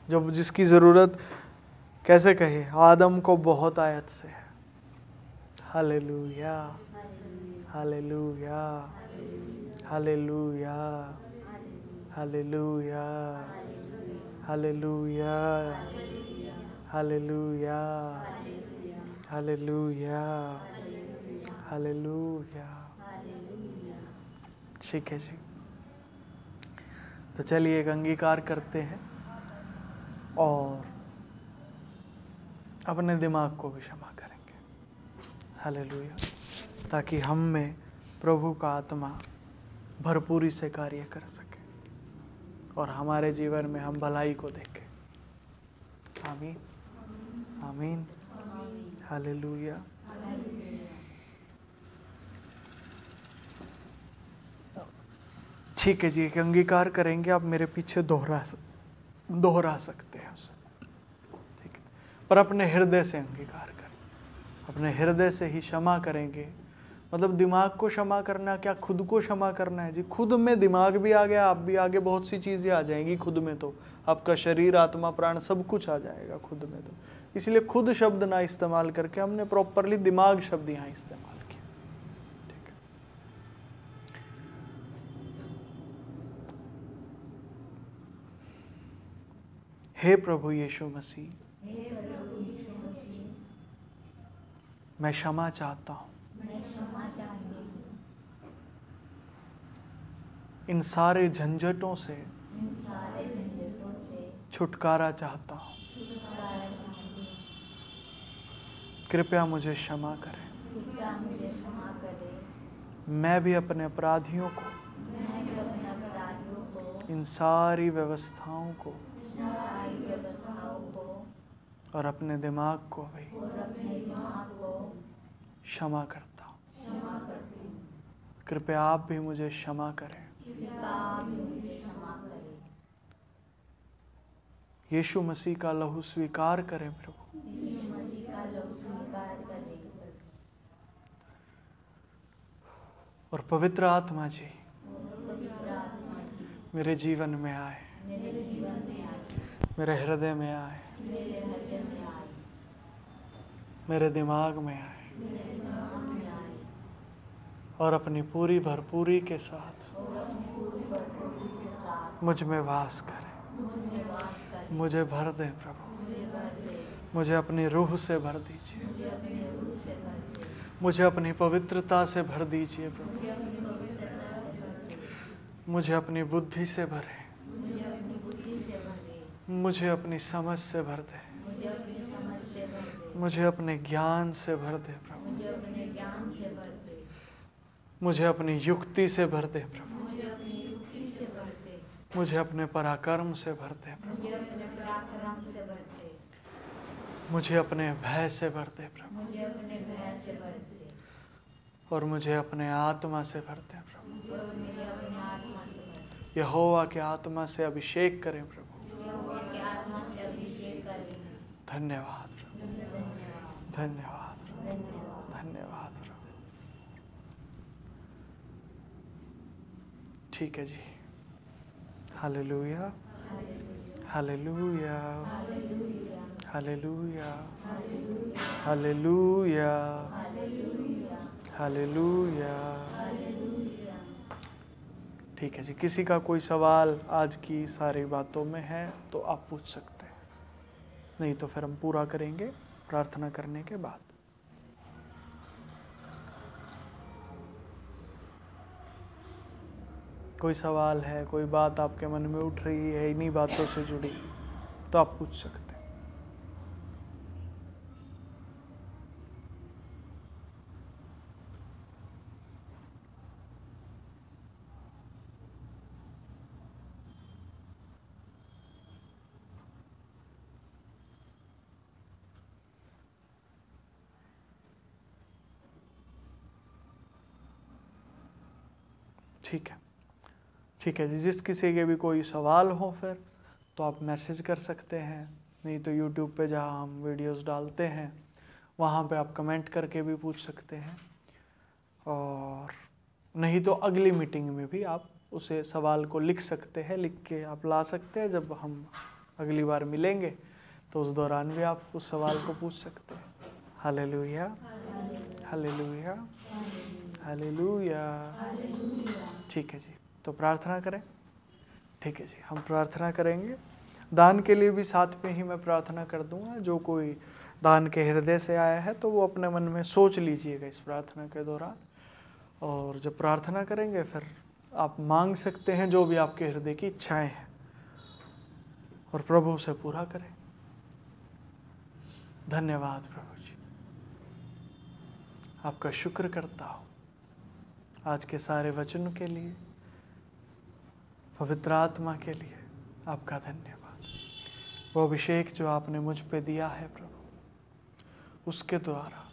जो जिसकी ज़रूरत, कैसे कहे, आदम को बहुत आयत से है। हालेलुया, हालेलुया, हालेलुया, हालेलुया, हालेलुया, हालेलुया, हालेलुया, हालेलुया। ठीक है जी। तो चलिए एक अंगीकार करते हैं और अपने दिमाग को भी क्षमा करेंगे। हालेलुया। ताकि हम में प्रभु का आत्मा भरपूरी से कार्य कर सके और हमारे जीवन में हम भलाई को देखें। आमीन, आमीन, हालेलुया। ठीक है जी, एक अंगीकार करेंगे, आप मेरे पीछे दोहरा सकते हैं उसे, ठीक है, पर अपने हृदय से अंगीकार करें, अपने हृदय से ही क्षमा करेंगे। मतलब दिमाग को क्षमा करना क्या, खुद को क्षमा करना है जी। खुद में दिमाग भी आ गया, आप भी आगे, बहुत सी चीज़ें आ जाएंगी खुद में, तो आपका शरीर, आत्मा, प्राण सब कुछ आ जाएगा खुद में। तो इसलिए खुद शब्द ना इस्तेमाल करके हमने प्रॉपरली दिमाग शब्द यहाँ इस्तेमाल किया, ठीक है। हे प्रभु यीशु मसीह, मैं क्षमा चाहता हूँ, इन सारे झंझटों से छुटकारा चाहता हूँ, कृपया मुझे क्षमा करें। मैं भी अपने अपराधियों को, इन सारी व्यवस्थाओं को और अपने दिमाग को भी क्षमा करता हूँ। कृपया आप भी मुझे क्षमा करें। यीशु मसीह का लहू स्वीकार करें प्रभु। और पवित्र आत्मा जी मेरे जीवन में आए, मेरे हृदय में आए, मेरे दिमाग में आए और अपनी पूरी भरपूरी के साथ मुझ में वास करें। मुझे भर दे प्रभु, मुझे अपनी रूह से भर दीजिए, मुझे अपनी पवित्रता से भर दीजिए प्रभु, मुझे अपनी बुद्धि से भरे, मुझे अपनी समझ से भर दे, मुझे अपने ज्ञान से भर दे प्रभु, मुझे अपनी युक्ति से भर दे प्रभु, मुझे अपने पराक्रम से भर दे प्रभु, मुझे अपने भय से भर दे प्रभु, और मुझे अपने आत्मा से भर दे प्रभु। यहोवा के आत्मा से अभिषेक करें प्रभु। धन्यवाद प्रभु, धन्यवाद प्रभु, धन्यवाद प्रभु। ठीक है जी। हालेलुया, हालेलुया, हालेलुया, हालेलुया, हालेलुया। ठीक है जी, किसी का कोई सवाल आज की सारी बातों में है तो आप पूछ सकते हैं, नहीं तो फिर हम पूरा करेंगे प्रार्थना करने के बाद। कोई सवाल है, कोई बात आपके मन में उठ रही है इन्हीं बातों से जुड़ी, तो आप पूछ सकते हैं। ठीक है, ठीक है जी। जिस किसी के भी कोई सवाल हो फिर तो आप मैसेज कर सकते हैं, नहीं तो यूट्यूब पे जहाँ हम वीडियोस डालते हैं वहाँ पे आप कमेंट करके भी पूछ सकते हैं, और नहीं तो अगली मीटिंग में भी आप उसे सवाल को लिख सकते हैं, लिख के आप ला सकते हैं। जब हम अगली बार मिलेंगे तो उस दौरान भी आप उस सवाल को पूछ सकते हैं। हालेलुया, हालेलुया, हालेलुया। ठीक है जी, तो प्रार्थना करें। ठीक है जी, हम प्रार्थना करेंगे। दान के लिए भी साथ में ही मैं प्रार्थना कर दूंगा। जो कोई दान के हृदय से आया है तो वो अपने मन में सोच लीजिएगा इस प्रार्थना के दौरान, और जब प्रार्थना करेंगे फिर आप मांग सकते हैं जो भी आपके हृदय की इच्छाएं हैं, और प्रभु उसे पूरा करें। धन्यवाद प्रभु जी, आपका शुक्र करता हूँ आज के सारे वचन के लिए, पवित्र आत्मा के लिए आपका धन्यवाद। वो अभिषेक जो आपने मुझ पे दिया है प्रभु, उसके द्वारा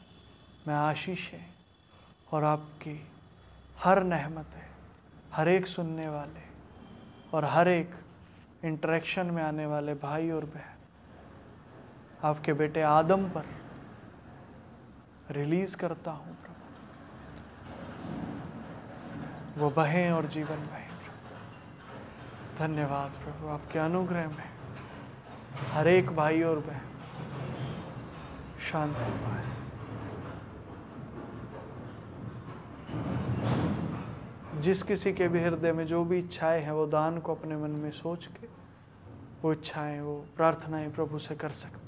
मैं आशीष है और आपकी हर नेहमत है, हर एक सुनने वाले और हर एक इंटरेक्शन में आने वाले भाई और बहन आपके बेटे आदम पर रिलीज करता हूँ प्रभु, वो बहें और जीवन बहें प्रभु। धन्यवाद प्रभु, आपके अनुग्रह में हर एक भाई और बहन शांति पाए। जिस किसी के भी हृदय में जो भी इच्छाएं हैं वो दान को अपने मन में सोच के वो इच्छाएं, वो प्रार्थनाएं प्रभु से कर सकते हैं।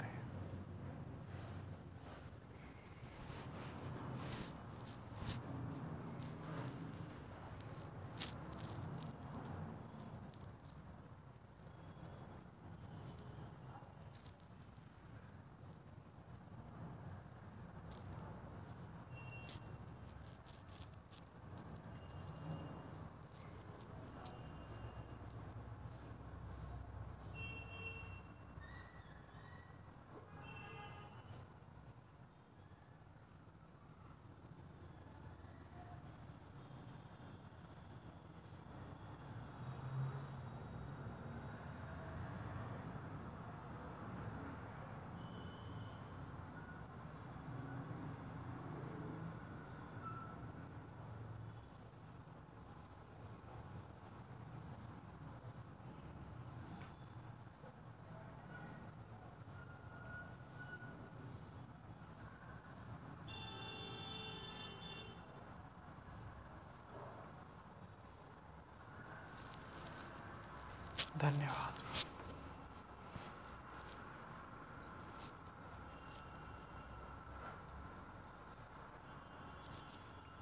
धन्यवाद,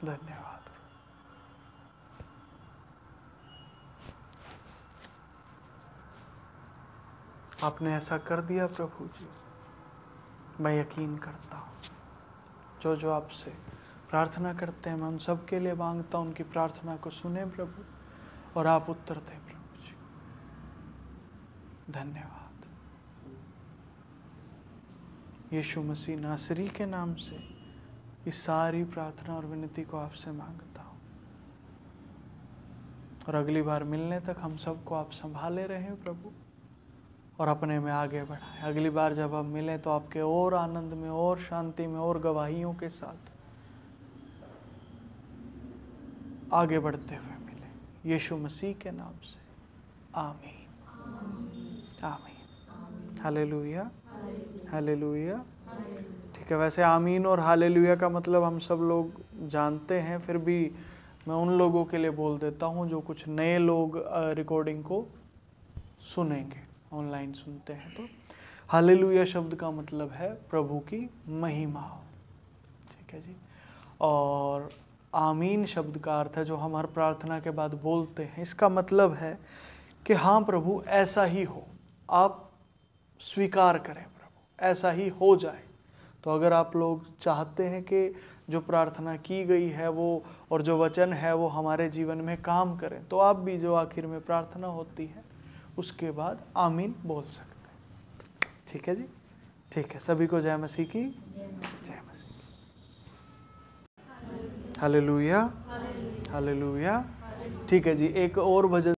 धन्यवाद। आपने ऐसा कर दिया प्रभु जी, मैं यकीन करता हूँ जो जो आपसे प्रार्थना करते हैं मैं उन सब के लिए मांगता हूँ, उनकी प्रार्थना को सुने प्रभु और आप उत्तर दें प्रभु जी। धन्यवाद। यीशु मसीह नासरी के नाम से इस सारी प्रार्थना और विनती को आपसे मांगता हूँ, और अगली बार मिलने तक हम सबको आप संभाले रहें प्रभु और अपने में आगे बढ़ाएं। अगली बार जब हम मिलें तो आपके और आनंद में और शांति में और गवाहियों के साथ आगे बढ़ते हुए मिले, यीशु मसीह के नाम से आमीन, आमीन। हालेलुया, हालेलुया। ठीक है, वैसे आमीन और हालेलुया का मतलब हम सब लोग जानते हैं, फिर भी मैं उन लोगों के लिए बोल देता हूँ जो कुछ नए लोग रिकॉर्डिंग को सुनेंगे, ऑनलाइन सुनते हैं। तो हालेलुया शब्द का मतलब है प्रभु की महिमा हो, ठीक है जी। और आमीन शब्द का अर्थ है जो हम हर प्रार्थना के बाद बोलते हैं, इसका मतलब है कि हाँ प्रभु ऐसा ही हो, आप स्वीकार करें प्रभु, ऐसा ही हो जाए। तो अगर आप लोग चाहते हैं कि जो प्रार्थना की गई है वो और जो वचन है वो हमारे जीवन में काम करें, तो आप भी जो आखिर में प्रार्थना होती है उसके बाद आमीन बोल सकते हैं। ठीक है जी, ठीक है। सभी को जय मसीह की, जय मसीह की। हालेलुया, हालेलुया। ठीक है जी, एक और भजन